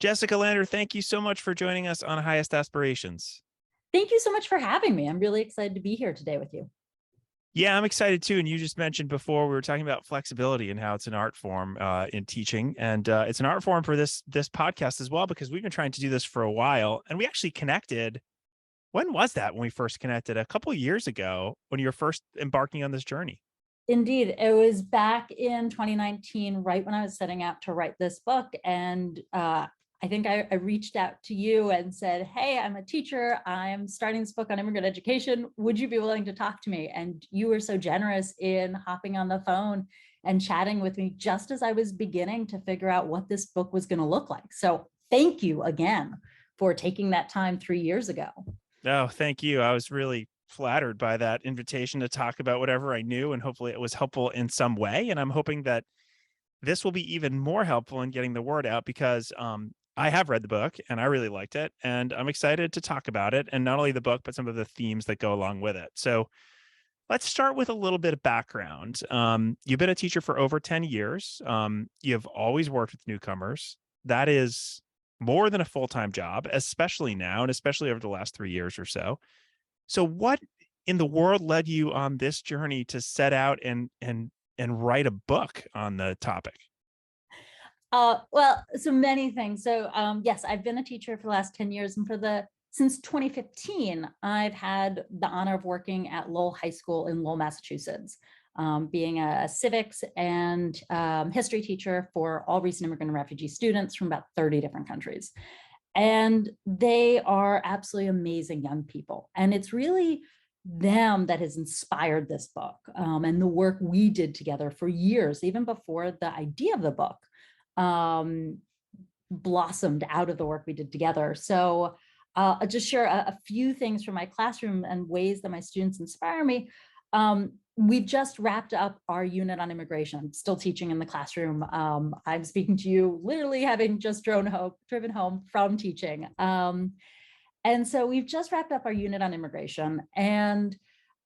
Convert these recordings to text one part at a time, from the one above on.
Jessica Lander, thank you so much for joining us on Highest Aspirations. Thank you so much for having me. I'm really excited to be here today with you. Yeah, I'm excited too. And you just mentioned before we were talking about flexibility and how it's an art form in teaching, and it's an art form for this podcast as well, because we've been trying to do this for a while, and we actually connected. When was that? When we first connected a couple of years ago, when you were first embarking on this journey. Indeed, it was back in 2019, right when I was setting out to write this book. And I think I reached out to you and said, hey, I'm a teacher. I'm starting this book on immigrant education. Would you be willing to talk to me? And you were so generous in hopping on the phone and chatting with me just as I was beginning to figure out what this book was going to look like. So thank you again for taking that time 3 years ago. Oh, thank you. I was really flattered by that invitation to talk about whatever I knew, and hopefully it was helpful in some way. And I'm hoping that this will be even more helpful in getting the word out, because I have read the book and I really liked it, and I'm excited to talk about it, and not only the book, but some of the themes that go along with it. So let's start with a little bit of background. You've been a teacher for over 10 years. You've always worked with newcomers. That is more than a full-time job, especially now, and especially over the last 3 years or so. So what in the world led you on this journey to set out and write a book on the topic? Well, so many things. So yes, I've been a teacher for the last 10 years, and since 2015, I've had the honor of working at Lowell High School in Lowell, Massachusetts, being a civics and history teacher for all recent immigrant and refugee students from about 30 different countries. And they are absolutely amazing young people. And it's really them that has inspired this book, and the work we did together for years, even before the idea of the book blossomed out of the work we did together. So I'll just share a few things from my classroom and ways that my students inspire me. We've just wrapped up our unit on immigration. I'm still teaching in the classroom. I'm speaking to you literally having just driven home from teaching. And so we've just wrapped up our unit on immigration, and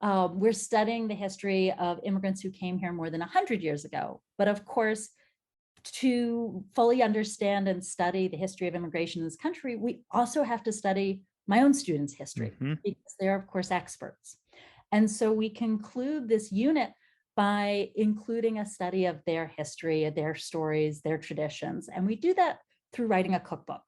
we're studying the history of immigrants who came here more than 100 years ago. But of course, to fully understand and study the history of immigration in this country, we also have to study my own students' history, because they're, of course, experts. And so we conclude this unit by including a study of their history, their stories, their traditions. And we do that through writing a cookbook.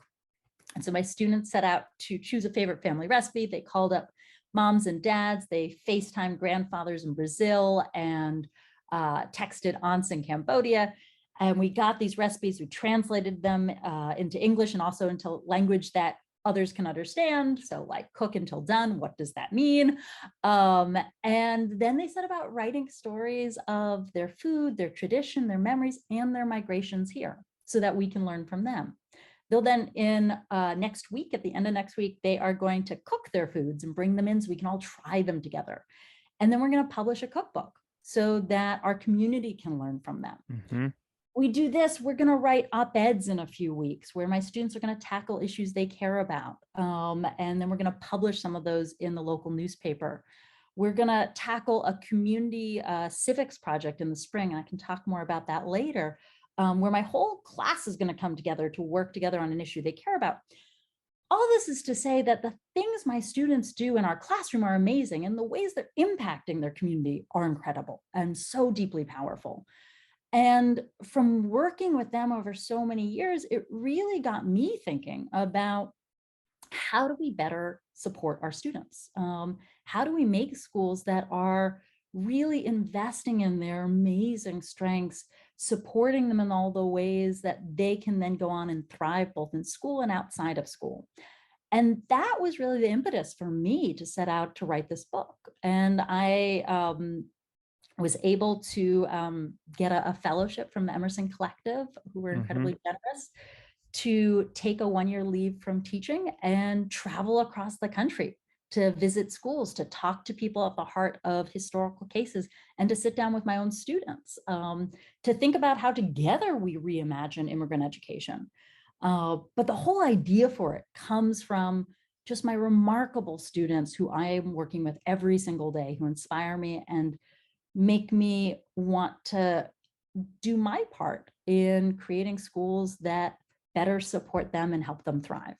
And so my students set out to choose a favorite family recipe. They called up moms and dads. They FaceTimed grandfathers in Brazil and texted aunts in Cambodia. And we got these recipes, we translated them into English and also into language that others can understand. So like cook until done, what does that mean? And then they set about writing stories of their food, their tradition, their memories, and their migrations here so that we can learn from them. They'll then next week, at the end of next week, they are going to cook their foods and bring them in so we can all try them together. And then we're going to publish a cookbook so that our community can learn from them. We do this, we're going to write op-eds in a few weeks where my students are going to tackle issues they care about. And then we're going to publish some of those in the local newspaper. We're going to tackle a community civics project in the spring, and I can talk more about that later, where my whole class is going to come together to work together on an issue they care about. All this is to say that the things my students do in our classroom are amazing, and the ways they're impacting their community are incredible and so deeply powerful. And from working with them over so many years, it really got me thinking about how do we better support our students? How do we make schools that are really investing in their amazing strengths, supporting them in all the ways that they can then go on and thrive both in school and outside of school? And that was really the impetus for me to set out to write this book. And I was able to get a fellowship from the Emerson Collective, who were incredibly generous, to take a 1-year leave from teaching and travel across the country to visit schools, to talk to people at the heart of historical cases, and to sit down with my own students, to think about how together we reimagine immigrant education. But the whole idea for it comes from just my remarkable students who I am working with every single day, who inspire me and make me want to do my part in creating schools that better support them and help them thrive?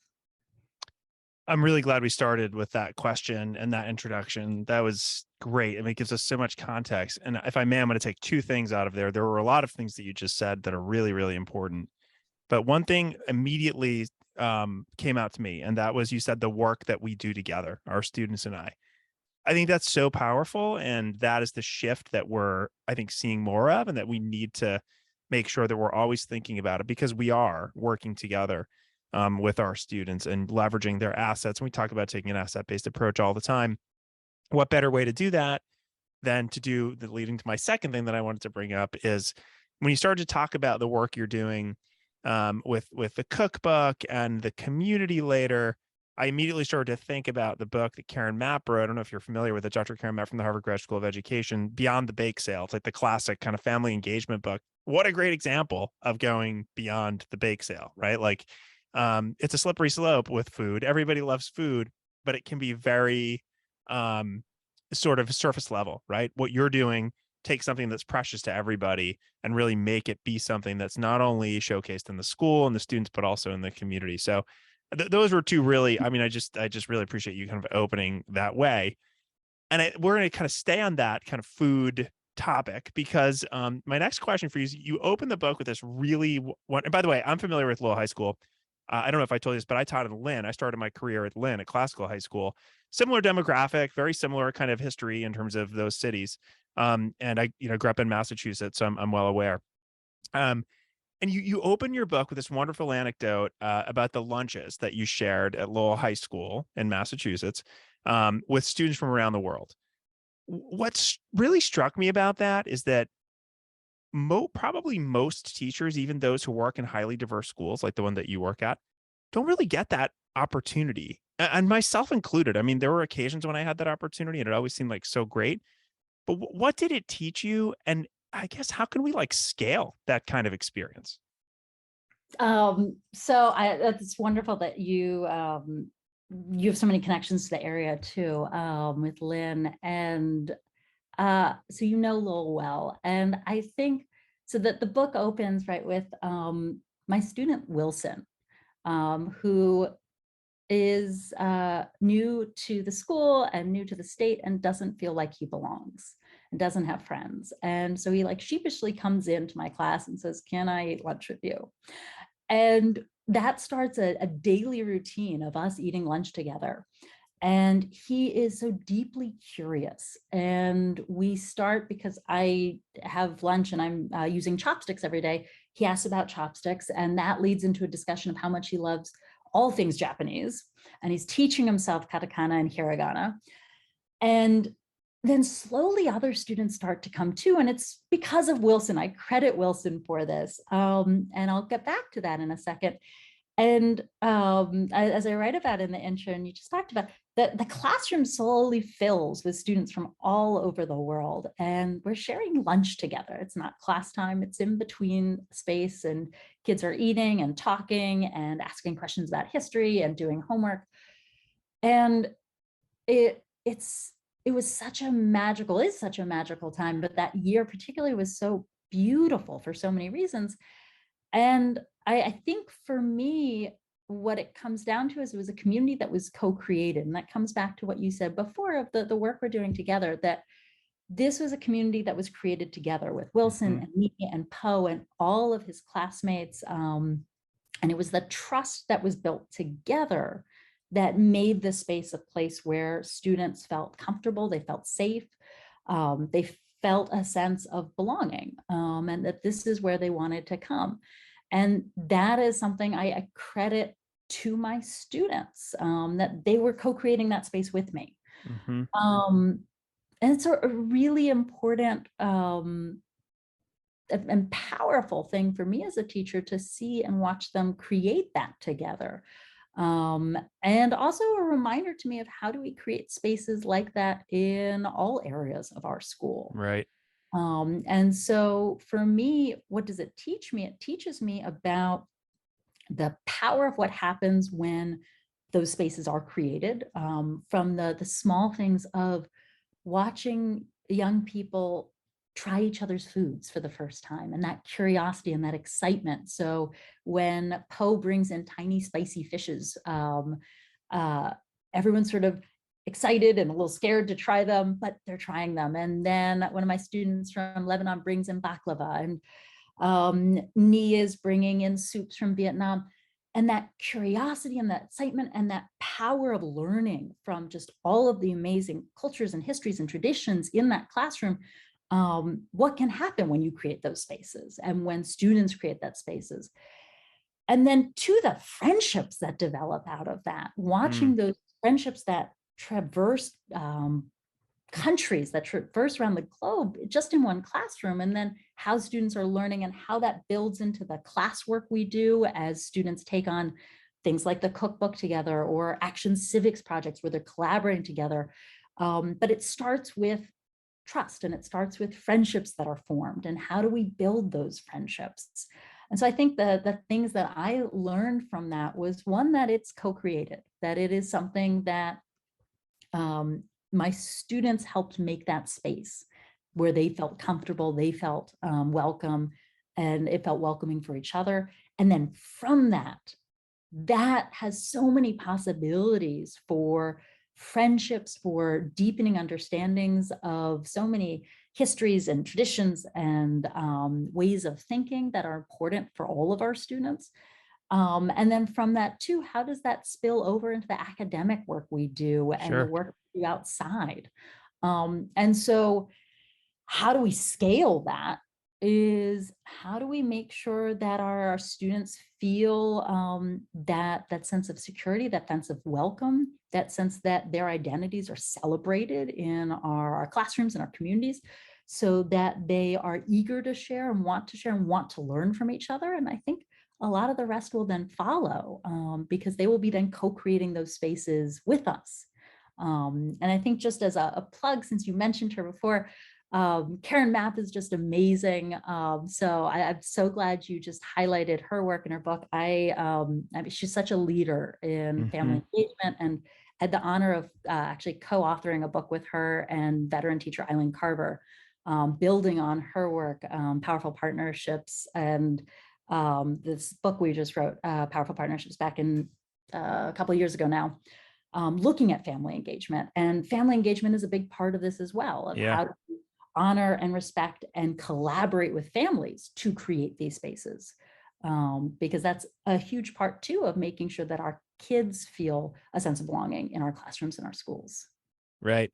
I'm really glad we started with that question and that introduction. That was great. I mean, it gives us so much context. And if I may, I'm going to take two things out of there. There were a lot of things that you just said that are really, really important. But one thing immediately came out to me, and that was you said the work that we do together, our students and I. I think that's so powerful. And that is the shift that we're, I think, seeing more of, and that we need to make sure that we're always thinking about it, because we are working together with our students and leveraging their assets. And we talk about taking an asset-based approach all the time. What better way to do that than to do the leading to my second thing that I wanted to bring up is when you start to talk about the work you're doing with the cookbook and the community later, I immediately started to think about the book that Karen Mapp wrote. I don't know if you're familiar with it, Dr. Karen Mapp from the Harvard Graduate School of Education, Beyond the Bake Sale. It's like the classic kind of family engagement book. What a great example of going beyond the bake sale, right? Like it's a slippery slope with food. Everybody loves food, but it can be very sort of surface level, right? What you're doing, take something that's precious to everybody and really make it be something that's not only showcased in the school and the students, but also in the community. So those were two really, I mean, I just really appreciate you kind of opening that way. And we're going to kind of stay on that kind of food topic, because my next question for you is, you open the book with this really and by the way, I'm familiar with Lowell High School. I don't know if I told you this, but I taught at Lynn. I started my career at Lynn, at classical high school. Similar demographic, very similar kind of history in terms of those cities. And I, grew up in Massachusetts, so I'm well aware. Um, and you open your book with this wonderful anecdote about the lunches that you shared at Lowell High School in Massachusetts with students from around the world. What's really struck me about that is that probably most teachers, even those who work in highly diverse schools like the one that you work at, don't really get that opportunity, and myself included. I mean, there were occasions when I had that opportunity and it always seemed like so great. But what did it teach you? And I guess how can we like scale that kind of experience? That's wonderful that you have so many connections to the area too, with Lynn, and so Lowell well. And I think so that the book opens right with my student Wilson, who is new to the school and new to the state and doesn't feel like he belongs and doesn't have friends. And so he like sheepishly comes into my class and says, "Can I eat lunch with you?" And that starts a daily routine of us eating lunch together. And he is so deeply curious. And we start because I have lunch and I'm using chopsticks every day. He asks about chopsticks, and that leads into a discussion of how much he loves all things Japanese. And he's teaching himself katakana and hiragana. And then slowly other students start to come too. And it's because of Wilson. I credit Wilson for this. And I'll get back to that in a second. And as I write about in the intro, and you just talked about, the classroom slowly fills with students from all over the world. And we're sharing lunch together. It's not class time, it's in between space, and kids are eating and talking and asking questions about history and doing homework. And it was such a magical, is such a magical time, but that year particularly was so beautiful for so many reasons. And I think for me, what it comes down to is it was a community that was co-created. And that comes back to what you said before of the work we're doing together, that this was a community that was created together with Wilson and me and Poe and all of his classmates. And it was the trust that was built together that made the space a place where students felt comfortable, they felt safe, they felt a sense of belonging, and that this is where they wanted to come. And that is something I credit to my students, that they were co-creating that space with me. Mm-hmm. And it's a really important and powerful thing for me as a teacher to see and watch them create that together. And also a reminder to me of how do we create spaces like that in all areas of our school. Right. And so for me, what does it teach me? It teaches me about the power of what happens when those spaces are created, from the small things of watching young people try each other's foods for the first time, and that curiosity and that excitement. So when Poe brings in tiny spicy fishes, everyone's sort of excited and a little scared to try them, but they're trying them. And then one of my students from Lebanon brings in baklava, and Nia is bringing in soups from Vietnam. And that curiosity and that excitement and that power of learning from just all of the amazing cultures and histories and traditions in that classroom, what can happen when you create those spaces and when students create that spaces. And then to the friendships that develop out of that, watching those friendships that traverse countries, that traverse around the globe just in one classroom, and then how students are learning and how that builds into the classwork we do as students take on things like the cookbook together or action civics projects where they're collaborating together. But it starts with trust, and it starts with friendships that are formed, and how do we build those friendships? And so I think the things that I learned from that was, one, that it's co-created, that it is something that my students helped make that space where they felt comfortable, they felt welcome, and it felt welcoming for each other. And then from that has so many possibilities for friendships, for deepening understandings of so many histories and traditions and ways of thinking that are important for all of our students. And then from that too, how does that spill over into the academic work we do and the work we do outside? And so how do we scale that is, how do we make sure that our students feel that sense of security, that sense of welcome, that sense that their identities are celebrated in our classrooms and our communities, so that they are eager to share and want to learn from each other. And I think a lot of the rest will then follow, because they will be then co-creating those spaces with us. And I think, just as a plug, since you mentioned her before, Karen Mapp is just amazing. So I'm so glad you just highlighted her work in her book. I mean, she's such a leader in family engagement, and had the honor of actually co-authoring a book with her and veteran teacher Eileen Carver, building on her work, Powerful Partnerships. And this book we just wrote, Powerful Partnerships, back in a couple of years ago now, looking at family engagement. And family engagement is a big part of this as well, of how to honor and respect and collaborate with families to create these spaces. Because that's a huge part too of making sure that our kids feel a sense of belonging in our classrooms and our schools. Right.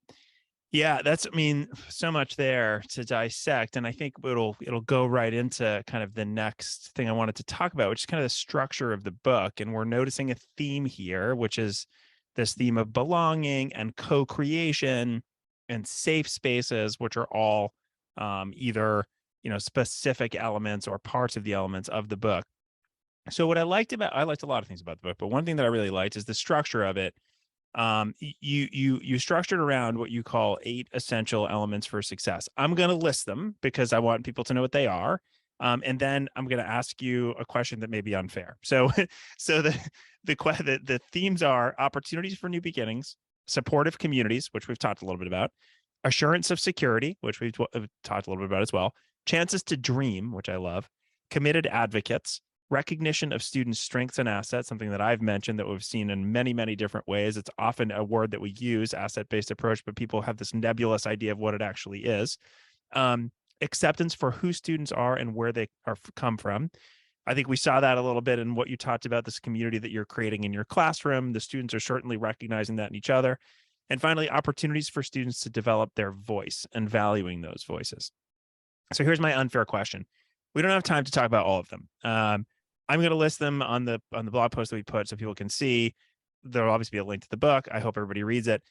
Yeah, that's, I mean, so much there to dissect. And I think it'll go right into kind of the next thing I wanted to talk about, which is kind of the structure of the book. And we're noticing a theme here, which is this theme of belonging and co-creation and safe spaces, which are all either, specific elements or parts of the elements of the book. So what I liked a lot of things about the book, but one thing that I really liked is the structure of it. You structured around what you call 8 essential elements for success. I'm going to list them because I want people to know what they are. And then I'm going to ask you a question that may be unfair. So, so the themes are opportunities for new beginnings, supportive communities, which we've talked a little bit about, assurance of security, which we've talked a little bit about as well, chances to dream, which I love, committed advocates, recognition of students' strengths and assets, something that I've mentioned that we've seen in many, many different ways. It's often a word that we use, asset-based approach, but people have this nebulous idea of what it actually is. Acceptance for who students are and where they come from. I think we saw that a little bit in what you talked about, this community that you're creating in your classroom. The students are certainly recognizing that in each other. And finally, opportunities for students to develop their voice and valuing those voices. So here's my unfair question. We don't have time to talk about all of them. I'm going to list them on the blog post that we put so people can see. There'll obviously be a link to the book. I hope everybody reads it.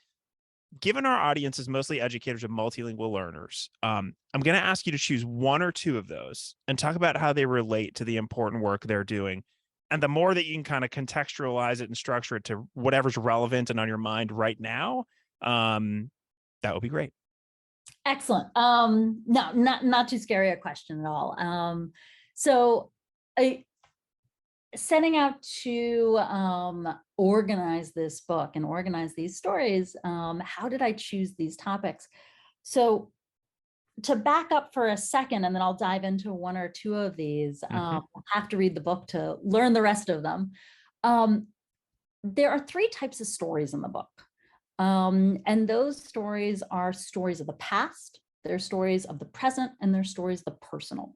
Given our audience is mostly educators and multilingual learners, I'm going to ask you to choose 1 or 2 of those and talk about how they relate to the important work they're doing. And the more that you can kind of contextualize it and structure it to whatever's relevant and on your mind right now, that would be great. Excellent. No, not too scary a question at all. So setting out to organize this book and organize these stories, how did I choose these topics? So to back up for a second, and then I'll dive into one or two of these. Hmm. I have to read the book to learn the rest of them. Um, there are three types of stories in the book. And those stories are stories of the past, they're stories of the present, and they're stories of the personal.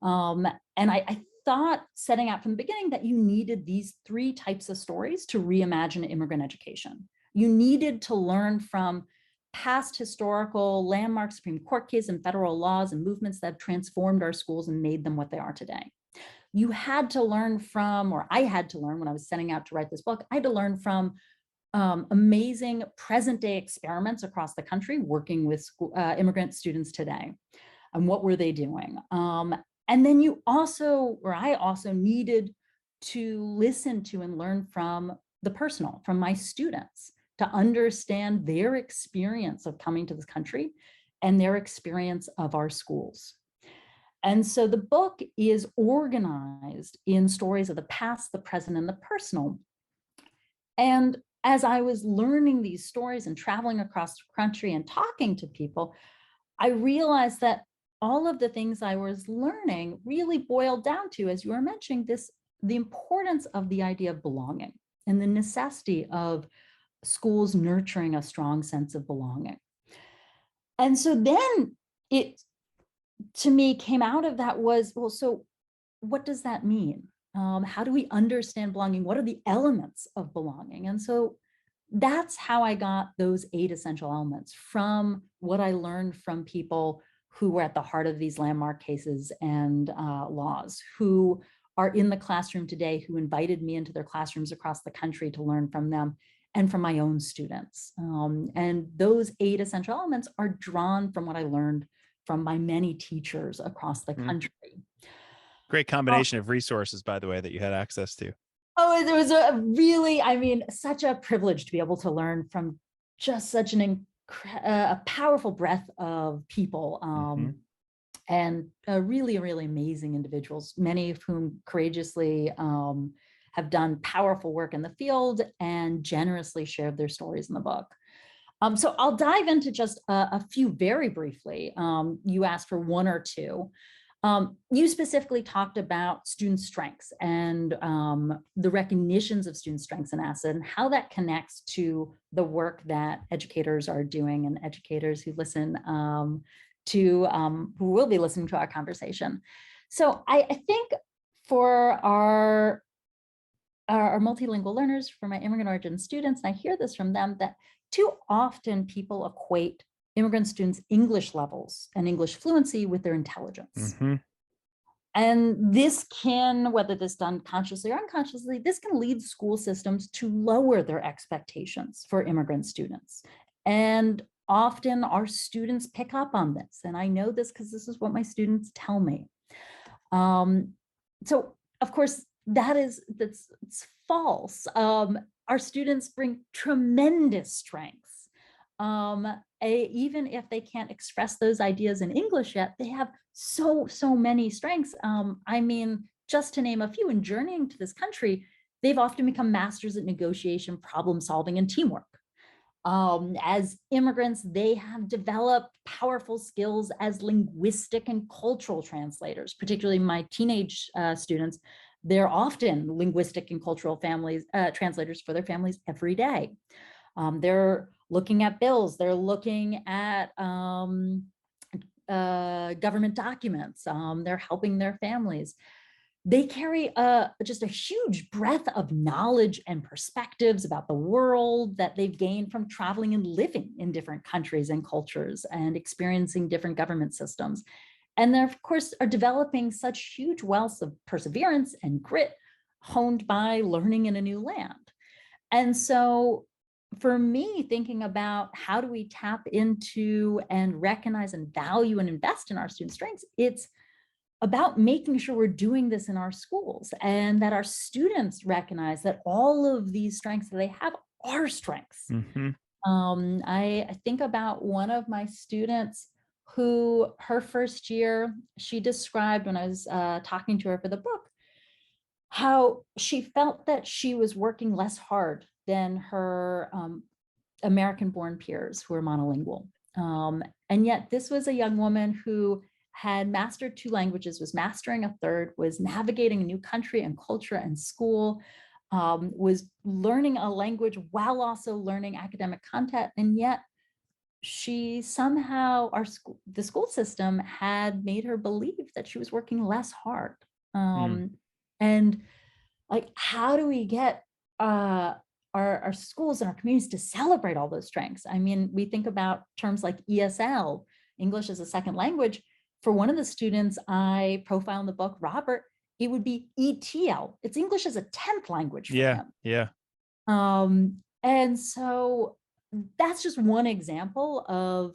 Um, and I thought, setting out from the beginning, that you needed these three types of stories to reimagine immigrant education. You needed to learn from past historical landmark Supreme Court cases and federal laws and movements that have transformed our schools and made them what they are today. You had to learn from, or I had to learn when I was setting out to write this book, I had to learn from amazing present day experiments across the country working with immigrant students today. And what were they doing? And then you also, or I also needed to listen to and learn from the personal, from my students, to understand their experience of coming to this country and their experience of our schools. And so the book is organized in stories of the past, the present, and the personal. And as I was learning these stories and traveling across the country and talking to people, I realized that all of the things I was learning really boiled down to, as you were mentioning, the importance of the idea of belonging and the necessity of schools nurturing a strong sense of belonging. And so then it, to me, came out of that was, well, so what does that mean? How do we understand belonging? What are the elements of belonging? And so that's how I got those 8 essential elements, from what I learned from people who were at the heart of these landmark cases and laws, who are in the classroom today, who invited me into their classrooms across the country to learn from them, and from my own students. And those 8 essential elements are drawn from what I learned from my many teachers across the country. Great Oh, combination of resources, by the way, that you had access to. oh, it was a really, I mean, such a privilege to be able to learn from just such a powerful breadth of people, Hmm. and really, really amazing individuals, many of whom courageously have done powerful work in the field and generously shared their stories in the book. So I'll dive into just a few very briefly. You asked for one or two. You specifically talked about student strengths and the recognitions of student strengths and assets, and how that connects to the work that educators are doing, and educators who listen who will be listening to our conversation. So I think for our multilingual learners, for my immigrant origin students, and I hear this from them, that too often people equate immigrant students' English levels and English fluency with their intelligence. Hmm. And this can, whether this done consciously or unconsciously, this can lead school systems to lower their expectations for immigrant students. And often our students pick up on this. And I know this because this is what my students tell me. So of course, that's it's false. Our students bring tremendous strengths. Even if they can't express those ideas in English yet, they have so many strengths. I mean, just to name a few, in journeying to this country, they've often become masters at negotiation, problem solving, and teamwork. As immigrants, they have developed powerful skills as linguistic and cultural translators, particularly my teenage students. They're often linguistic and cultural translators for their families every day. They're looking at bills, they're looking at government documents, they're helping their families. They carry just a huge breadth of knowledge and perspectives about the world that they've gained from traveling and living in different countries and cultures and experiencing different government systems. And they, of course, are developing such huge wealths of perseverance and grit honed by learning in a new land. And so for me, thinking about how do we tap into and recognize and value and invest in our student strengths, it's about making sure we're doing this in our schools, and that our students recognize that all of these strengths that they have are strengths. Hmm. I think about one of my students who, her first year, she described, when I was talking to her for the book, how she felt that she was working less hard than her American-born peers who are monolingual. And yet this was a young woman who had mastered 2 languages, was mastering a third, was navigating a new country and culture and school, was learning a language while also learning academic content. And yet she somehow, the school system had made her believe that she was working less hard. Mm, And like, how do we get our schools and our communities to celebrate all those strengths? I mean, we think about terms like ESL, English as a second language. For one of the students I profile in the book, Robert, it would be ETL. It's English as a 10th language for yeah, him. yeah, And so that's just one example of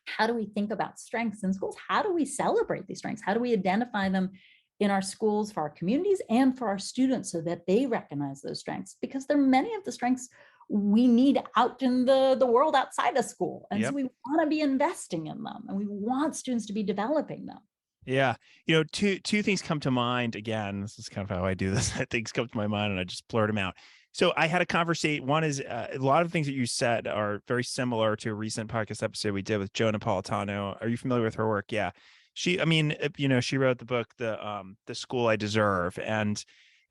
how do we think about strengths in schools? How do we celebrate these strengths? How do we identify them in our schools for our communities and for our students so that they recognize those strengths? Because there are many of the strengths we need out in the world outside of school. And so yep. we want to be investing in them and we want students to be developing them. Yeah. Two things come to mind. Again, this is kind of how I do this. Things come to my mind and I just blurt them out. So I had a conversation. One is a lot of things that you said are very similar to a recent podcast episode we did with Joe Napolitano. Are you familiar with her work? Yeah. I mean, she wrote the book, The School I Deserve, and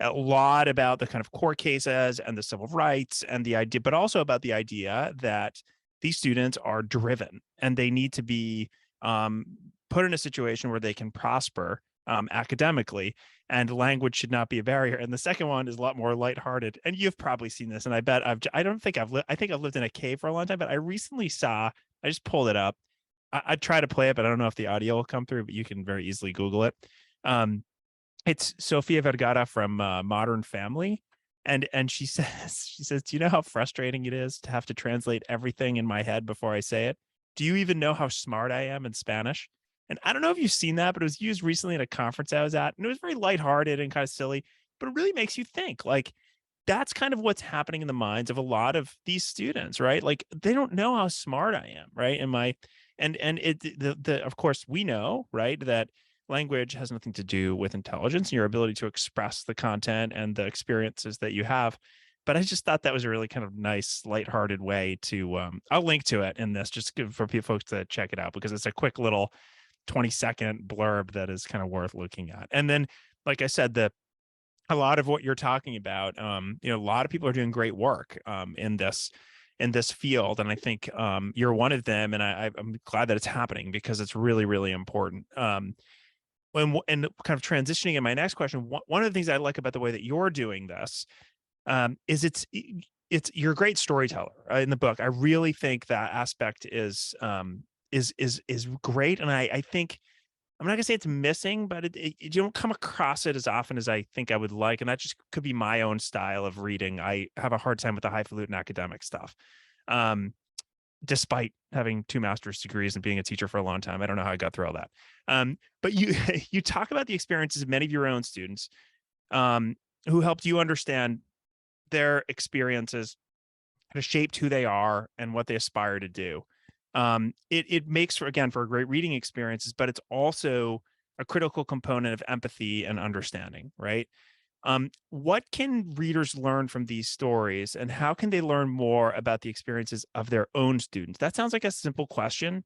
a lot about the kind of court cases and the civil rights and the idea, but also about the idea that these students are driven and they need to be um, put in a situation where they can prosper academically, and language should not be a barrier. And the second one is a lot more lighthearted. And you've probably seen this, and I bet I don't think I think I've lived in a cave for a long time, but I recently saw, I just pulled it up. I try to play it, but I don't know if the audio will come through, but you can very easily Google it. Um, it's Sofia Vergara from Modern Family. And she says, do you know how frustrating it is to have to translate everything in my head before I say it? Do you even know how smart I am in Spanish? And I don't know if you've seen that, but it was used recently at a conference I was at, and it was very lighthearted and kind of silly, but it really makes you think. Like, that's kind of what's happening in the minds of a lot of these students, right? Like, they don't know how smart I am, right? And it the of course we know, right, that language has nothing to do with intelligence and your ability to express the content and the experiences that you have. But I just thought that was a really kind of nice, lighthearted way to. I'll link to it in this just for people folks to check it out because it's a quick little 20-second blurb that is kind of worth looking at. And then, like I said, a lot of what you're talking about, a lot of people are doing great work in this field, and I think you're one of them. And I'm glad that it's happening because it's really, really important. And kind of transitioning in my next question, one of the things I like about the way that you're doing this is you're a great storyteller in the book. I really think that aspect is great, and I think I'm not gonna say it's missing, but you don't come across it as often as I think I would like, and that just could be my own style of reading. I have a hard time with the highfalutin academic stuff. Um, Despite having 2 master's degrees and being a teacher for a long time. I don't know how I got through all that. But you you talk about the experiences of many of your own students um, who helped you understand their experiences kind of shaped who they are and what they aspire to do. It makes for, again, for a great reading experiences, but it's also a critical component of empathy and understanding, right? What can readers learn from these stories, and how can they learn more about the experiences of their own students? That sounds like a simple question,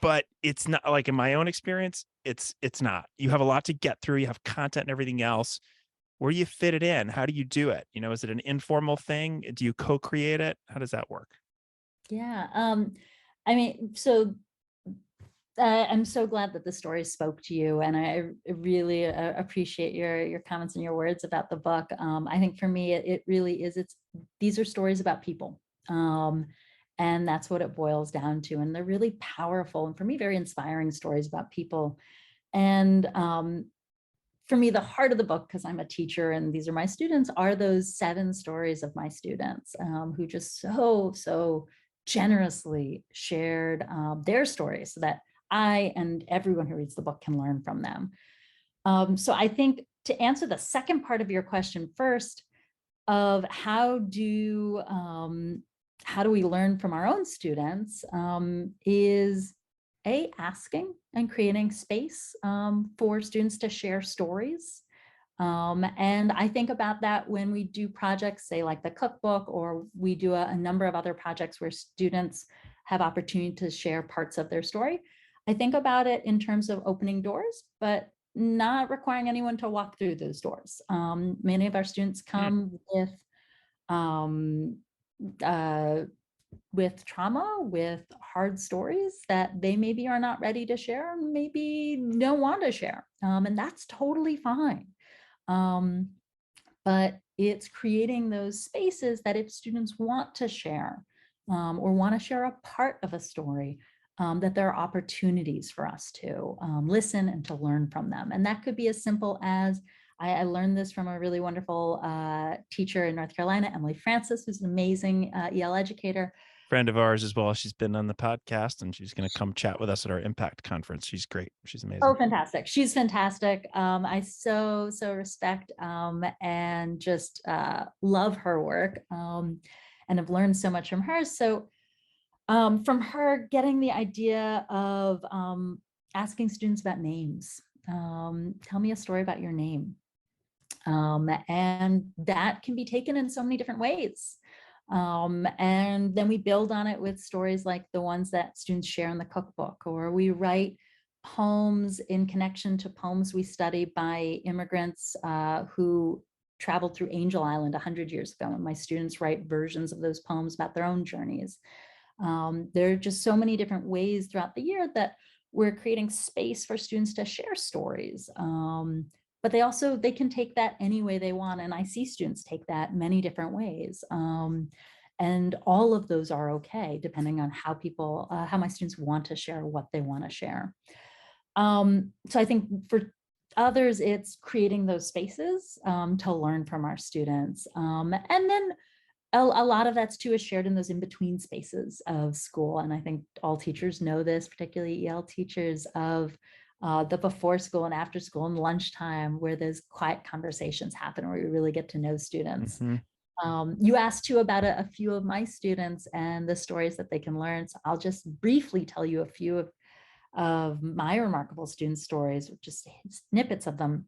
but it's not. Like, in my own experience, it's not. You have a lot to get through. You have content and everything else. Where do you fit it in? How do you do it? Is it an informal thing? Do you co-create it? How does that work? Yeah. I mean, so I'm so glad that the story spoke to you, and I really appreciate your comments and your words about the book. I think for me, it really is. These are stories about people, and that's what it boils down to. And they're really powerful, and for me, very inspiring stories about people. And for me, the heart of the book, because I'm a teacher and these are my students, are those 7 stories of my students who just so generously shared their stories so that I and everyone who reads the book can learn from them. So I think to answer the second part of your question first, of how do we learn from our own students, is asking and creating space for students to share stories. And I think about that when we do projects, say like the cookbook, or we do a number of other projects where students have opportunity to share parts of their story. I think about it in terms of opening doors, but not requiring anyone to walk through those doors. Many of our students come um, uh, with trauma, with hard stories that they maybe are not ready to share, maybe don't want to share. And that's totally fine. But it's creating those spaces that if students want to share or want to share a part of a story, that there are opportunities for us to listen and to learn from them. And that could be as simple as, I learned this from a really wonderful teacher in North Carolina, Emily Francis, who's an amazing EL educator. Friend of ours as well. She's been on the podcast and she's going to come chat with us at our Impact conference. She's great. She's amazing. Oh, fantastic. She's fantastic. I so respect and just love her work and have learned so much from her. So from her, getting the idea of asking students about names. Tell me a story about your name. And that can be taken in so many different ways. And then we build on it with stories like the ones that students share in the cookbook, or we write poems in connection to poems we study by immigrants who traveled through Angel Island 100 years ago. And my students write versions of those poems about their own journeys. There are just so many different ways throughout the year that we're creating space for students to share stories. But they can take that any way they want. And I see students take that many different ways. And all of those are okay, depending on how my students want to share what they want to share. So I think for others, it's creating those spaces to learn from our students. And then a lot of that's too is shared in those in-between spaces of school. And I think all teachers know this, particularly EL teachers, of the before school and after school and lunchtime, where those quiet conversations happen, where we really get to know students. Mm-hmm. You asked too about a few of my students and the stories that they can learn. So I'll just briefly tell you a few of my remarkable student stories, just snippets of them.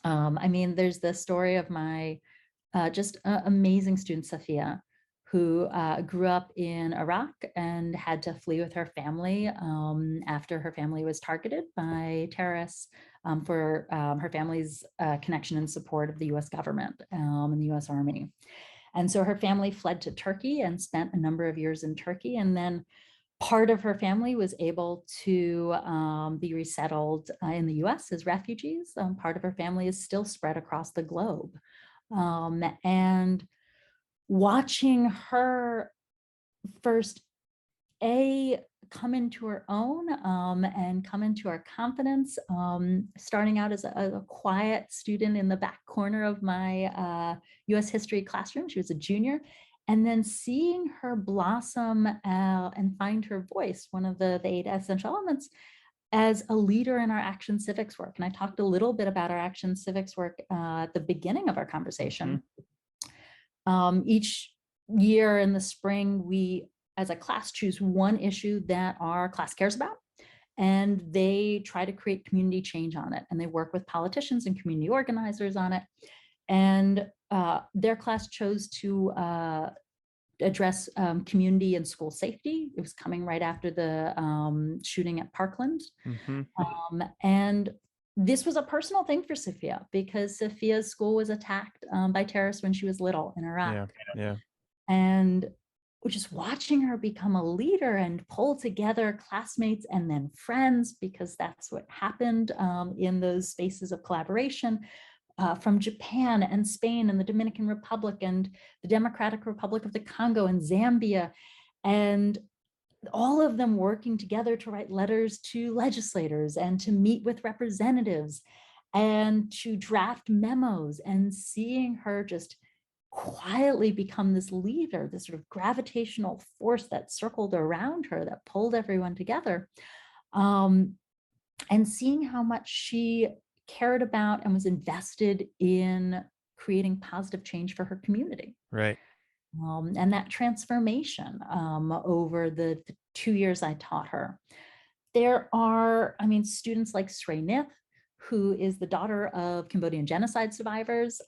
I mean, there's the story of my just amazing student, Sophia, who grew up in Iraq and had to flee with her family after her family was targeted by terrorists for her family's connection and support of the US government and the US Army. And so her family fled to Turkey and spent a number of years in Turkey. And then part of her family was able to be resettled in the US as refugees. Part of her family is still spread across the globe. And watching her first come into her own and come into her confidence, starting out as a quiet student in the back corner of my US history classroom. She was a junior. And then seeing her blossom and find her voice, one of the 8 essential elements, as a leader in our action civics work. And I talked a little bit about our action civics work at the beginning of our conversation. Mm-hmm. Each year in the spring, we, as a class, choose one issue that our class cares about, and they try to create community change on it. And they work with politicians and community organizers on it. And their class chose to address community and school safety. It was coming right after the shooting at Parkland. Mm-hmm. And this was a personal thing for Sophia, because Sophia's school was attacked by terrorists when she was little in Iraq. Yeah. And just watching her become a leader and pull together classmates and then friends, because that's what happened in those spaces of collaboration. From Japan and Spain and the Dominican Republic and the Democratic Republic of the Congo and Zambia, and all of them working together to write letters to legislators and to meet with representatives and to draft memos, and seeing her just quietly become this leader, this sort of gravitational force that circled around her, that pulled everyone together, and seeing how much she cared about and was invested in creating positive change for her community. Right. And that transformation over the 2 years I taught her. There are, students like Srey Nith, who is the daughter of Cambodian genocide survivors,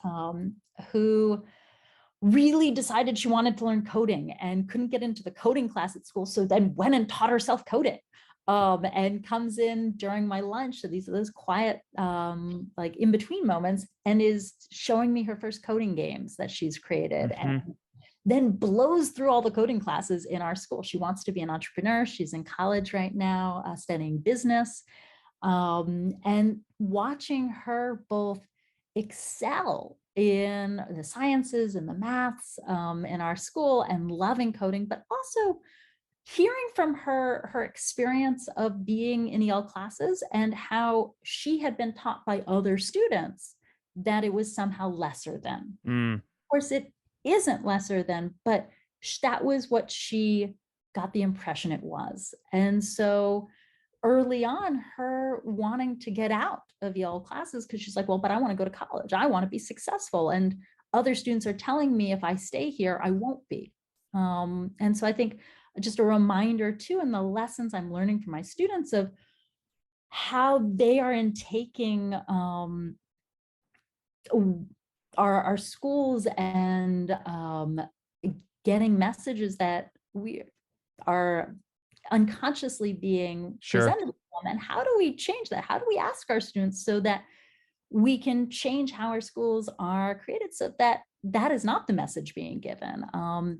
who really decided she wanted to learn coding and couldn't get into the coding class at school. So then went and taught herself coding. And comes in during my lunch. So these are those quiet, like in between moments, and is showing me her first coding games that she's created. Mm-hmm. And then blows through all the coding classes in our school. She wants to be an entrepreneur. She's in college right now, studying business. And watching her both excel in the sciences and the maths in our school and loving coding, but also hearing from her experience of being in EL classes and how she had been taught by other students that it was somehow lesser than. Mm. Of course, it isn't lesser than, but that was what she got the impression it was. And so early on, her wanting to get out of EL classes because she's like, well, but I want to go to college. I want to be successful. And other students are telling me if I stay here, I won't be. And so I think just a reminder too, in the lessons I'm learning from my students of how they are in taking our schools and getting messages that we are unconsciously being Sure. presented to them. And how do we change that? How do we ask our students so that we can change how our schools are created so that that is not the message being given,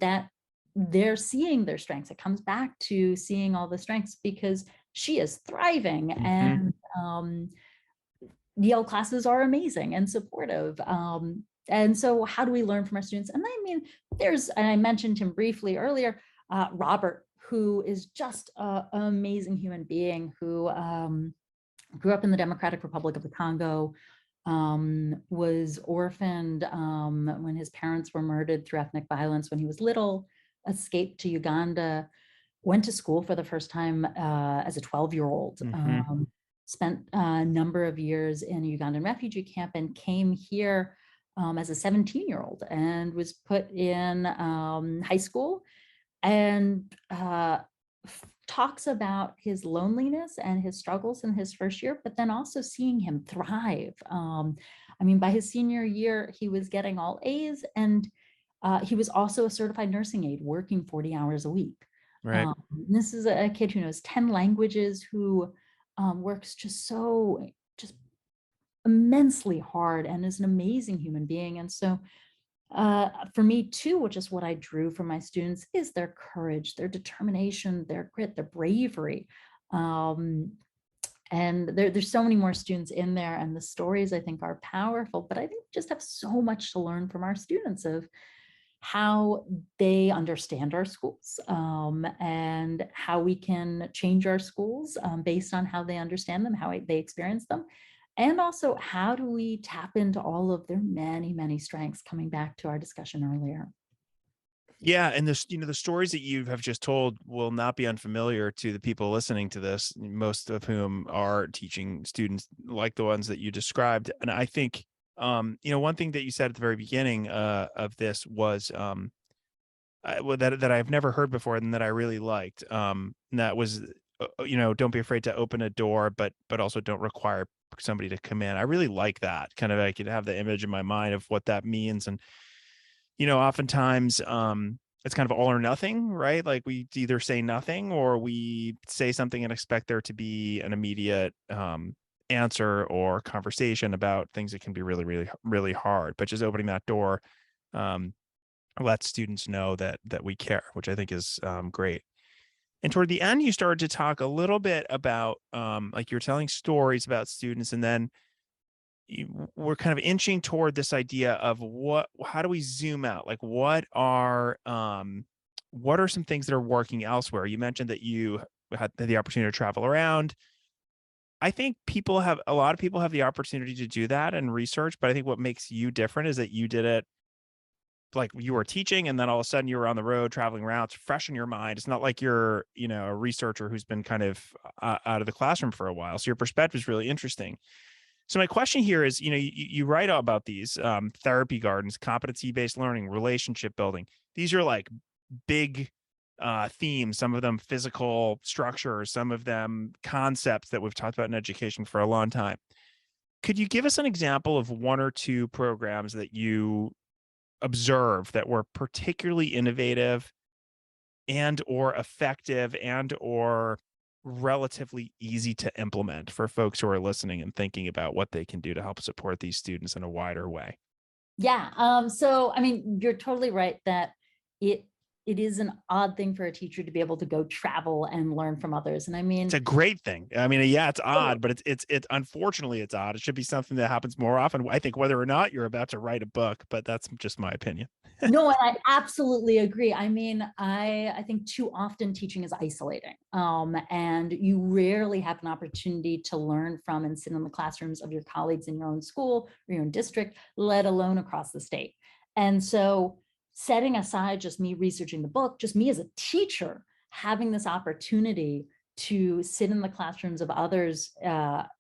that they're seeing their strengths. It comes back to seeing all the strengths because she is thriving Mm-hmm. and Yale classes are amazing and supportive. And so how do we learn from our students? And I mean, and I mentioned him briefly earlier, Robert, who is just an amazing human being who grew up in the Democratic Republic of the Congo, was orphaned when his parents were murdered through ethnic violence when he was little, escaped to Uganda, went to school for the first time as a 12-year-old, Mm-hmm. spent a number of years in a Ugandan refugee camp and came here as a 17-year-old and was put in high school and talks about his loneliness and his struggles in his first year, but then also seeing him thrive. I mean, by his senior year, he was getting all A's and he was also a certified nursing aide working 40 hours a week. Right. This is a kid who knows 10 languages, who works just immensely hard and is an amazing human being. And so for me too, which is what I drew from my students, is their courage, their determination, their grit, their bravery. And there's so many more students in there, and the stories I think are powerful, but I think we just have so much to learn from our students of how they understand our schools and how we can change our schools based on how they understand them, how they experience them. And also, how do we tap into all of their many, many strengths, coming back to our discussion earlier? Yeah, and the stories that you have just told will not be unfamiliar to the people listening to this, most of whom are teaching students like the ones that you described. And I think, one thing that you said at the very beginning of this was that I've never heard before and that I really liked. And that was, don't be afraid to open a door, but also don't require somebody to come in. I really like that. Kind of, I could have the image in my mind of what that means. And oftentimes it's kind of all or nothing, right? Like we either say nothing or we say something and expect there to be an immediate answer or conversation about things that can be really, really, really hard. But just opening that door um, lets students know that we care, which I think is great. And toward the end, you started to talk a little bit about like you're telling stories about students, and then we're kind of inching toward this idea of how do we zoom out? Like what are some things that are working elsewhere? You mentioned that you had the opportunity to travel around. I think a lot of people have the opportunity to do that and research, but I think what makes you different is that you did it like you were teaching and then all of a sudden you were on the road traveling around. It's fresh in your mind. It's not like you're, a researcher who's been kind of out of the classroom for a while. So your perspective is really interesting. So my question here is, you write about these therapy gardens, competency-based learning, relationship building. These are like big themes, some of them physical structures, some of them concepts that we've talked about in education for a long time. Could you give us an example of one or two programs that you observe that were particularly innovative and or effective and or relatively easy to implement for folks who are listening and thinking about what they can do to help support these students in a wider way? Yeah. So, I mean, you're totally right that it it is an odd thing for a teacher to be able to go travel and learn from others. And I It's mean, a great thing. I mean, yeah, it's totally. odd, but it's unfortunately it's odd. It should be something that happens more often. I think whether or not you're about to write a book, but that's just my opinion. No, and I absolutely agree. I mean, I think too often teaching is isolating, and you rarely have an opportunity to learn from and sit in the classrooms of your colleagues in your own school or your own district, let alone across the state. And so, setting aside just me researching the book, just me as a teacher having this opportunity to sit in the classrooms of others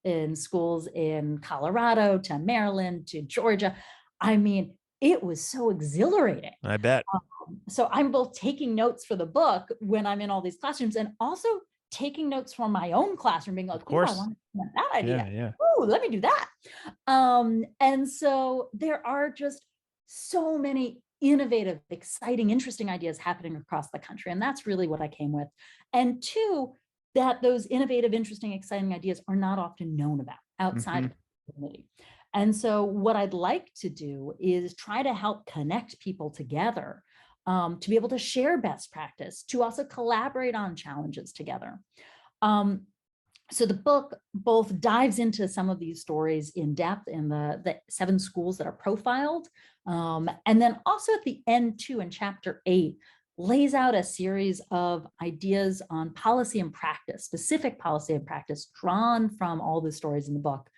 in schools in Colorado to Maryland to Georgia. I mean, it was so exhilarating. I bet. So I'm both taking notes for the book when I'm in all these classrooms and also taking notes for my own classroom, being Of like, "Ooh, I course. want to implement that Yeah, idea. yeah. Ooh, let me do that." And so there are just so many innovative, exciting, interesting ideas happening across the country. And that's really what I came with. And two, that those innovative, interesting, exciting ideas are not often known about outside Hmm. of the community. And so, what I'd like to do is try to help connect people together to be able to share best practice, to also collaborate on challenges together. Um, so the book both dives into some of these stories in depth in the 7 schools that are profiled. And then also at the end, too, in chapter 8, lays out a series of ideas on policy and practice, specific policy and practice drawn from all the stories in the book.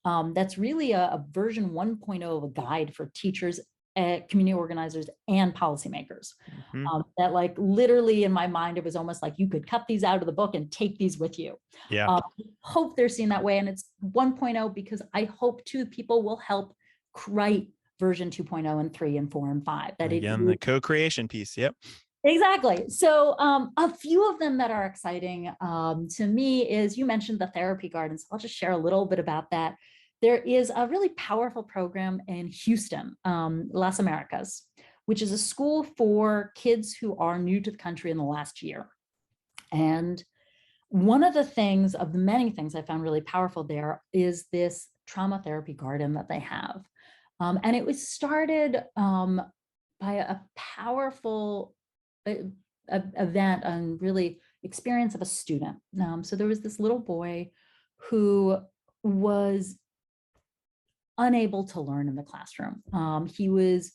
That's really a version 1.0 of a guide for teachers, community organizers, and policymakers. Hmm. That, like, literally in my mind, it was almost like you could cut these out of the book and take these with you. Yeah. Hope they're seen that way. And it's 1.0 because I hope too people will help write version 2.0 and 3 and 4 and 5. That it Again, the co-creation piece. Yep. exactly. So a few of them that are exciting to me is you mentioned the therapy gardens. I'll just share a little bit about that. There is a really powerful program in Houston, Las Americas, which is a school for kids who are new to the country in the last year. And one of the things, of the many things I found really powerful there, is this trauma therapy garden that they have. And it was started by a powerful uh, event and really experience of a student. So there was this little boy who was unable to learn in the classroom. He was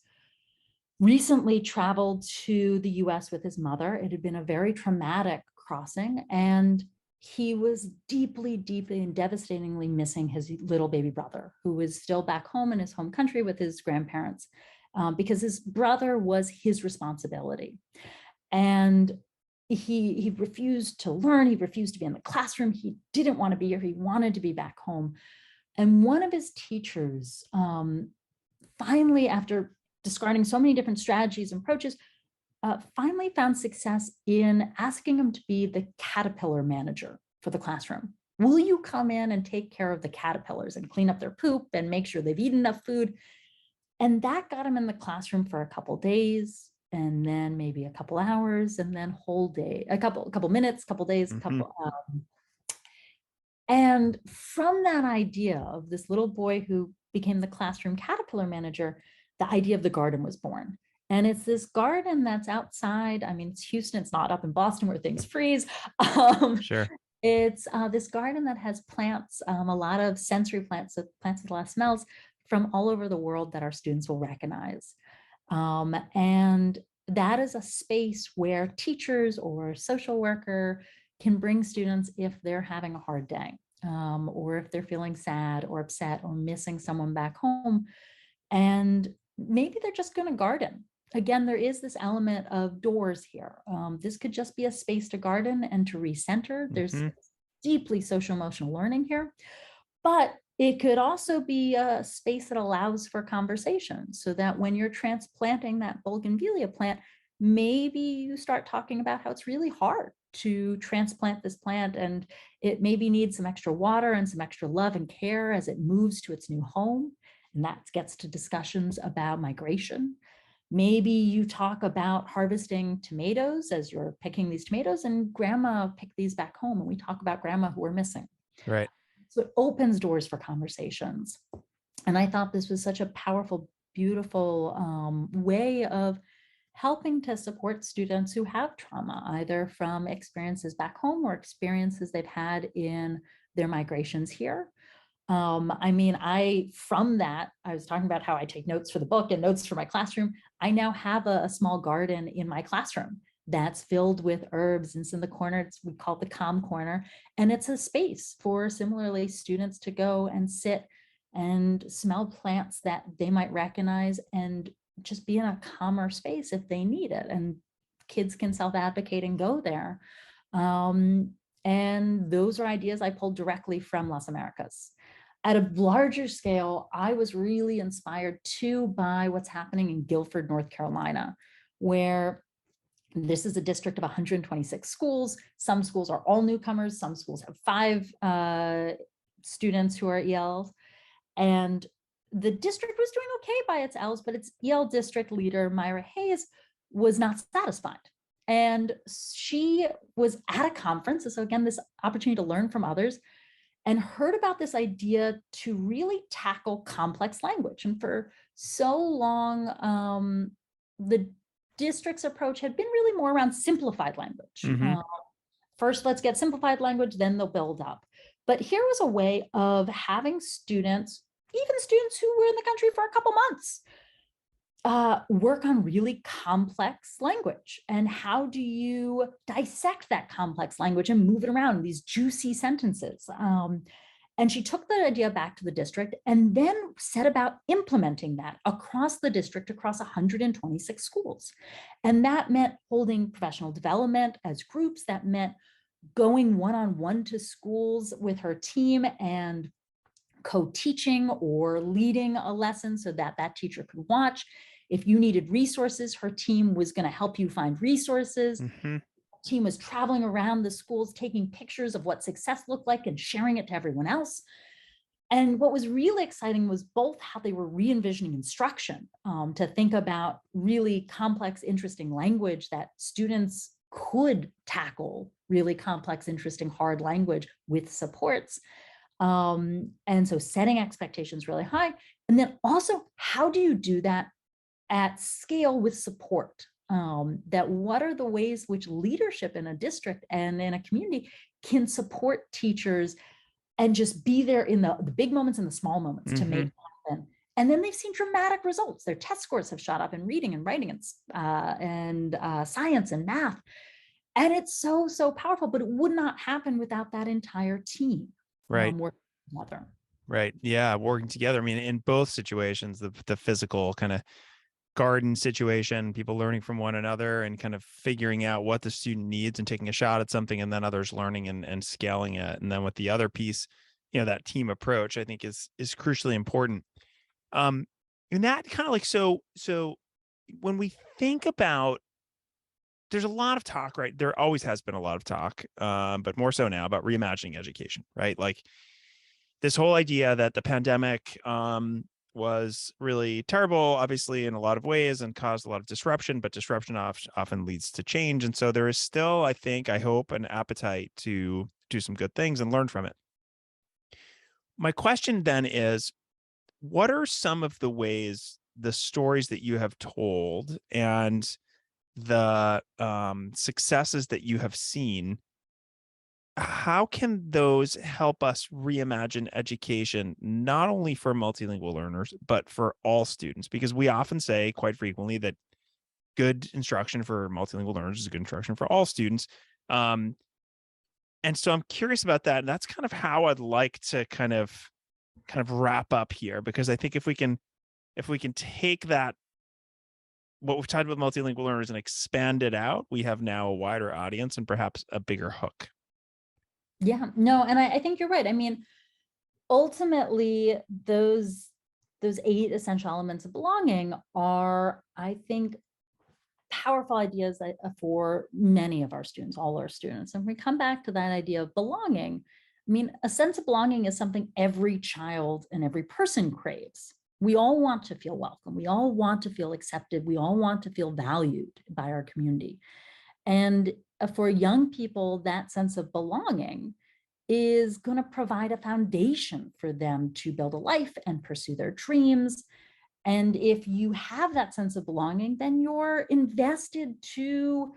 recently traveled to the US with his mother. It had been a very traumatic crossing, and he was deeply, deeply, and devastatingly missing his little baby brother, who was still back home in his home country with his grandparents, because his brother was his responsibility. And he refused to learn. He refused to be in the classroom. He didn't want to be here. He wanted to be back home. And one of his teachers, finally, after discarding so many different strategies and approaches, finally found success in asking him to be the caterpillar manager for the classroom. Will you come in and take care of the caterpillars and clean up their poop and make sure they've eaten enough food? And that got him in the classroom for a couple days, and then maybe a couple hours, and then whole day, a couple minutes, couple days, Hmm. and from that idea of this little boy who became the classroom caterpillar manager, the idea of the garden was born. And it's this garden that's outside. I mean, it's Houston, it's not up in Boston where things freeze. Um, Sure. it's this garden that has plants, a lot of sensory plants, so plants with a lot of smells from all over the world that our students will recognize. And that is a space where teachers or social worker can bring students if they're having a hard day, or if they're feeling sad or upset or missing someone back home. And maybe they're just going to garden. Again, there is this element of doors here. This could just be a space to garden and to recenter. There's Hmm. deeply social emotional learning here, but it could also be a space that allows for conversation, so that when you're transplanting that bougainvillea plant, maybe you start talking about how it's really hard to transplant this plant, and it maybe needs some extra water and some extra love and care as it moves to its new home. And that gets to discussions about migration. Maybe you talk about harvesting tomatoes as you're picking these tomatoes, and grandma picked these back home, and we talk about grandma who we're missing. Right. So it opens doors for conversations. And I thought this was such a powerful, beautiful way of helping to support students who have trauma, either from experiences back home or experiences they've had in their migrations here. I mean, from that, I was talking about how I take notes for the book and notes for my classroom. I now have a small garden in my classroom that's filled with herbs, and it's in the corner. We call it the calm corner. And it's a space for similarly students to go and sit and smell plants that they might recognize and just be in a calmer space if they need it. And kids can self-advocate and go there. And those are ideas I pulled directly from Las Americas. At a larger scale, I was really inspired too by what's happening in Guilford, North Carolina, where this is a district of 126 schools. Some schools are all newcomers. Some schools have 5 students who are ELs. And the district was doing okay by its Ls, but its EL district leader, Myra Hayes, was not satisfied. And she was at a conference. So again, this opportunity to learn from others, and heard about this idea to really tackle complex language. And for so long, the district's approach had been really more around simplified language. Mm-hmm. First, let's get simplified language, then they'll build up. But here was a way of having students, even students who were in the country for a couple months, work on really complex language. And how do you dissect that complex language and move it around in these juicy sentences? And she took that idea back to the district and then set about implementing that across the district, across 126 schools. And that meant holding professional development as groups. That meant going one-on-one to schools with her team and co-teaching or leading a lesson so that that teacher could watch. If you needed resources, her team was going to help you find resources. Mm-hmm. The team was traveling around the schools, taking pictures of what success looked like and sharing it to everyone else. And what was really exciting was both how they were re-envisioning instruction, to think about really complex, interesting language that students could tackle really complex, interesting, hard language with supports. And so setting expectations really high. And then also, how do you do that at scale with support? That what are the ways which leadership in a district and in a community can support teachers and just be there in the big moments and the small moments to make it happen. And then they've seen dramatic results. Their test scores have shot up in reading and writing and science and math. And it's so, so powerful, but it would not happen without that entire team Right. working together. Right. Yeah. Working together. I mean, in both situations, the physical kind of garden situation, people learning from one another and kind of figuring out what the student needs and taking a shot at something, and then others learning and scaling it. And then with the other piece, that team approach, I think is crucially important. And that kind of like, so when we think about, there's a lot of talk, right? There always has been a lot of talk, but more so now, about reimagining education, right? Like this whole idea that the pandemic, was really terrible, obviously, in a lot of ways, and caused a lot of disruption, but disruption often leads to change. And so there is still, I hope, an appetite to do some good things and learn from it. My question then is, what are some of the ways, the stories that you have told and the successes that you have seen, how can those help us reimagine education, not only for multilingual learners, but for all students? Because we often say quite frequently that good instruction for multilingual learners is good instruction for all students. And so I'm curious about that. And that's kind of how I'd like to kind of wrap up here, because I think if we can take that, what we've talked about multilingual learners, and expand it out, we have now a wider audience and perhaps a bigger hook. Yeah, no, and I think you're right. I mean, ultimately, those 8 essential elements of belonging are, I think, powerful ideas for many of our students, all our students. And we come back to that idea of belonging. I mean, a sense of belonging is something every child and every person craves. We all want to feel welcome. We all want to feel accepted. We all want to feel valued by our community. And for young people, that sense of belonging is going to provide a foundation for them to build a life and pursue their dreams. And if you have that sense of belonging, then you're invested to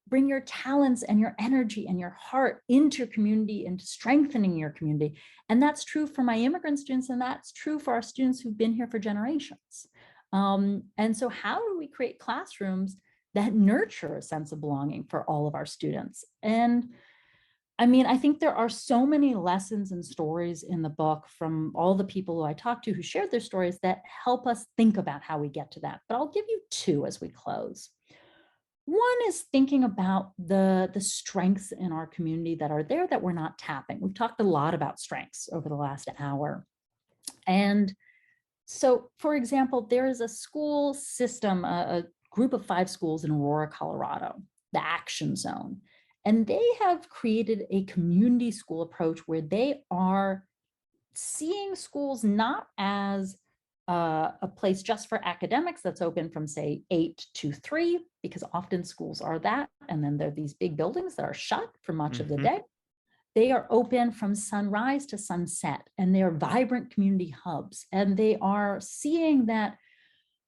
bring your talents and your energy and your heart into your community, into strengthening your community. And that's true for my immigrant students, and that's true for our students who've been here for generations. And so how do we create classrooms that nurture a sense of belonging for all of our students? And I mean, I think there are so many lessons and stories in the book from all the people who I talked to who shared their stories that help us think about how we get to that. But I'll give you two as we close. One is thinking about the strengths in our community that are there that we're not tapping. We've talked a lot about strengths over the last hour. And so, for example, there is a school system, a group of 5 schools in Aurora, Colorado, the Action Zone. And they have created a community school approach where they are seeing schools not as a place just for academics that's open from, say, 8 to 3, because often schools are that. And then there are these big buildings that are shut for much of the day. They are open from sunrise to sunset, and they are vibrant community hubs. And they are seeing that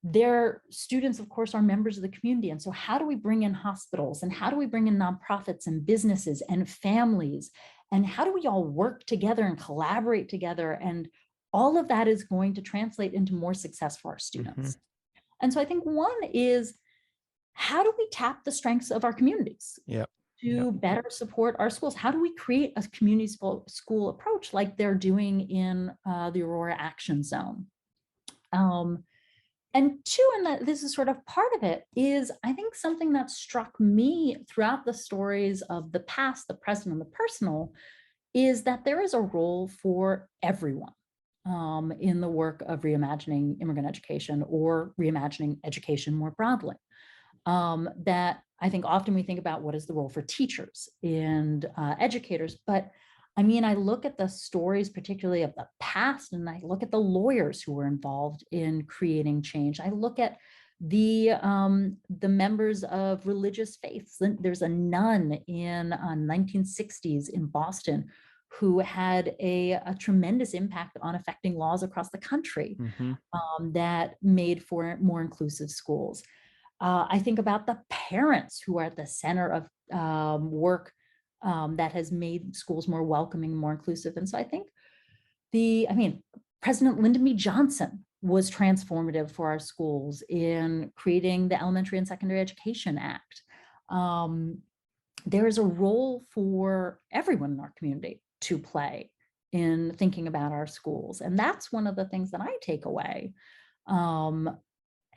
their students, of course, are members of the community. And so how do we bring in hospitals, and how do we bring in nonprofits and businesses and families? And how do we all work together and collaborate together? And all of that is going to translate into more success for our students. And so I think one is, how do we tap the strengths of our communities to better support our schools? How do we create a community school approach like they're doing in the Aurora Action Zone? And two, and that this is sort of part of it, is I think something that struck me throughout the stories of the past, the present, and the personal, is that there is a role for everyone in the work of reimagining immigrant education, or reimagining education more broadly. That I think often we think about what is the role for teachers and educators, but I mean, I look at the stories, particularly of the past, and I look at the lawyers who were involved in creating change. I look at the members of religious faiths. There's a nun in 1960s in Boston who had a tremendous impact on affecting laws across the country that made for more inclusive schools. I think about the parents who are at the center of work that has made schools more welcoming, more inclusive. And so I think President Lyndon B. Johnson was transformative for our schools in creating the Elementary and Secondary Education Act. There is a role for everyone in our community to play in thinking about our schools. And that's one of the things that I take away.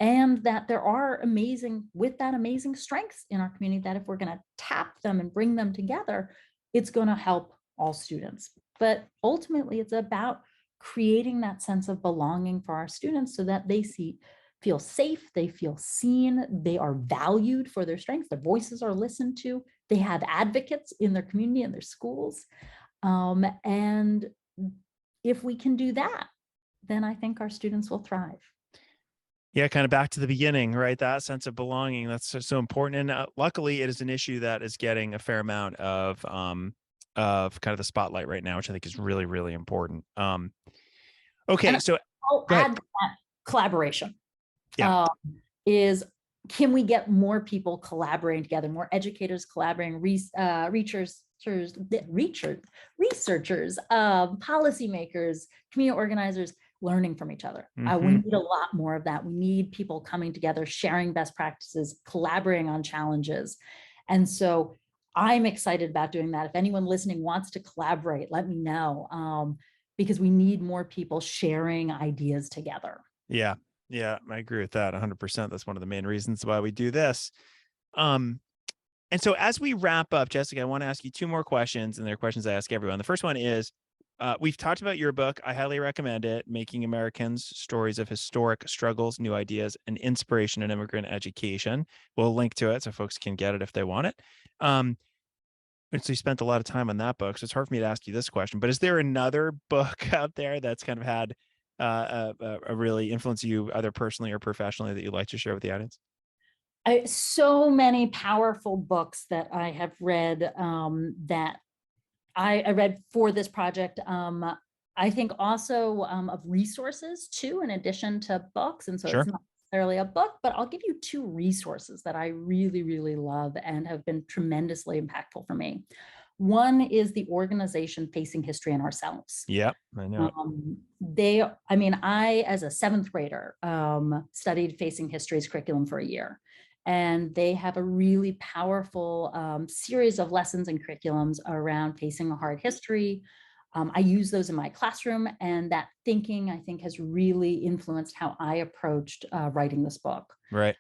And that there are amazing strengths in our community, that if we're going to tap them and bring them together, it's going to help all students. But ultimately, it's about creating that sense of belonging for our students so that they feel safe, they feel seen, they are valued for their strengths, their voices are listened to, they have advocates in their community and their schools. And if we can do that, then I think our students will thrive. Yeah, kind of back to the beginning, right? That sense of belonging, that's so important. And luckily, it is an issue that is getting a fair amount of kind of the spotlight right now, which I think is really, really important. Okay, and so I'll add to that, collaboration. Is, can we get more people collaborating together, more educators collaborating, researchers, policymakers, community organizers, learning from each other. We need a lot more of that. We need people coming together, sharing best practices, collaborating on challenges. And so I'm excited about doing that. If anyone listening wants to collaborate, let me know, because we need more people sharing ideas together. Yeah, I agree with that 100%. That's one of the main reasons why we do this. And so as we wrap up, Jessica, I want to ask you 2 more questions, and they're questions I ask everyone. The first one is, we've talked about your book. I highly recommend it. Making Americans: Stories of Historic Struggles, New Ideas, and Inspiration in Immigrant Education. We'll link to it so folks can get it if they want it. And so you spent a lot of time on that book, so it's hard for me to ask you this question, but is there another book out there that's kind of had really influenced you either personally or professionally that you'd like to share with the audience? So many powerful books that I have read, that I read for this project. I think also of resources too, in addition to books. And so it's Sure. not necessarily a book, but I'll give you two resources that I really, really love and have been tremendously impactful for me. One is the organization Facing History and Ourselves. Yep, I know it. I mean, I, as a seventh grader, studied Facing History's curriculum for a year. And they have a really powerful series of lessons and curriculums around facing a hard history. I use those in my classroom, and that thinking, I think, has really influenced how I approached writing this book. Right.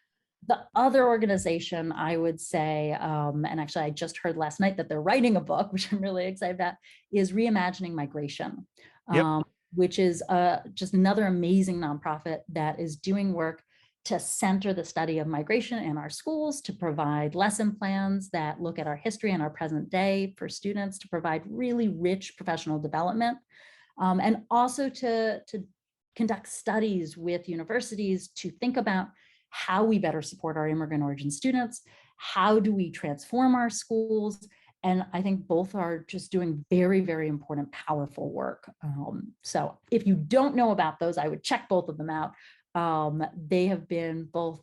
The other organization, I would say, and actually I just heard last night that they're writing a book, which I'm really excited about, is Reimagining Migration, Yep. which is just another amazing nonprofit that is doing work to center the study of migration in our schools, to provide lesson plans that look at our history and our present day for students, to provide really rich professional development, and also to conduct studies with universities to think about how we better support our immigrant origin students, how do we transform our schools, and I think both are just doing very, very important, powerful work. So if you don't know about those, I would check both of them out. They have been both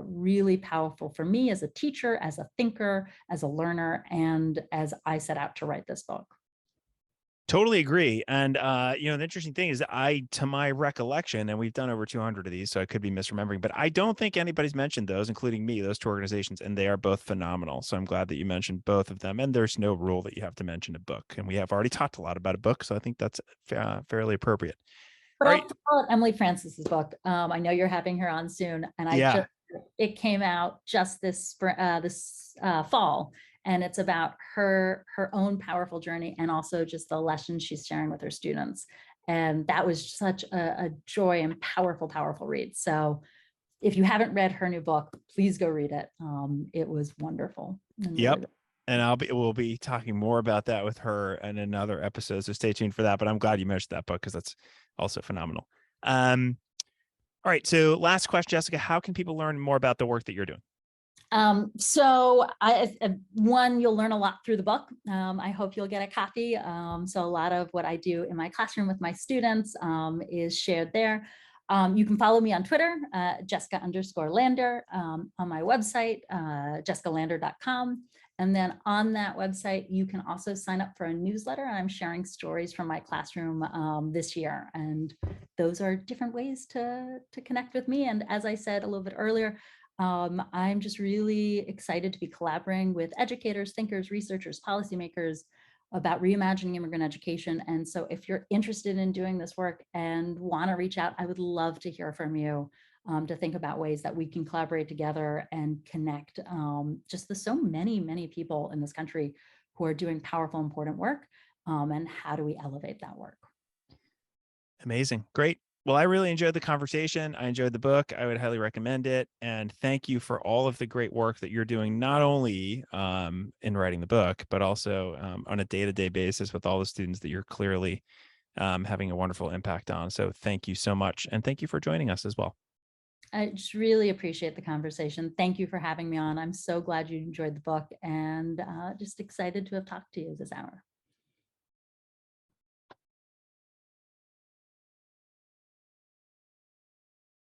really powerful for me as a teacher, as a thinker, as a learner, and as I set out to write this book. Totally agree. And the interesting thing is that to my recollection, and we've done over 200 of these, so I could be misremembering, but I don't think anybody's mentioned those, including me, those two organizations, and they are both phenomenal. So I'm glad that you mentioned both of them. And there's no rule that you have to mention a book. And we have already talked a lot about a book, so I think that's fairly appropriate. But All I'll right. call it Emily Francis's book. I know you're having her on soon, and Yeah. it came out just this fall, and it's about her own powerful journey and also just the lessons she's sharing with her students. And that was such a joy and powerful read. So if you haven't read her new book, please go read it. It was wonderful. And Yep. really, And we'll be talking more about that with her in another episode. So stay tuned for that. But I'm glad you mentioned that book because that's also phenomenal. All right. So last question, Jessica, how can people learn more about the work that you're doing? So one, you'll learn a lot through the book. I hope you'll get a copy. So a lot of what I do in my classroom with my students is shared there. You can follow me on Twitter, Jessica_Lander, on my website, jessicalander.com. And then on that website, you can also sign up for a newsletter. I'm sharing stories from my classroom this year. And those are different ways to connect with me. And as I said a little bit earlier, I'm just really excited to be collaborating with educators, thinkers, researchers, policymakers about reimagining immigrant education. And so if you're interested in doing this work and want to reach out, I would love to hear from you, to think about ways that we can collaborate together and connect just the so many people in this country who are doing powerful, important work. And how do we elevate that work? Amazing. Great. Well, I really enjoyed the conversation. I enjoyed the book. I would highly recommend it. And thank you for all of the great work that you're doing, not only in writing the book, but also on a day-to-day basis with all the students that you're clearly having a wonderful impact on. So thank you so much. And thank you for joining us as well. I just really appreciate the conversation. Thank you for having me on. I'm so glad you enjoyed the book, and just excited to have talked to you this hour.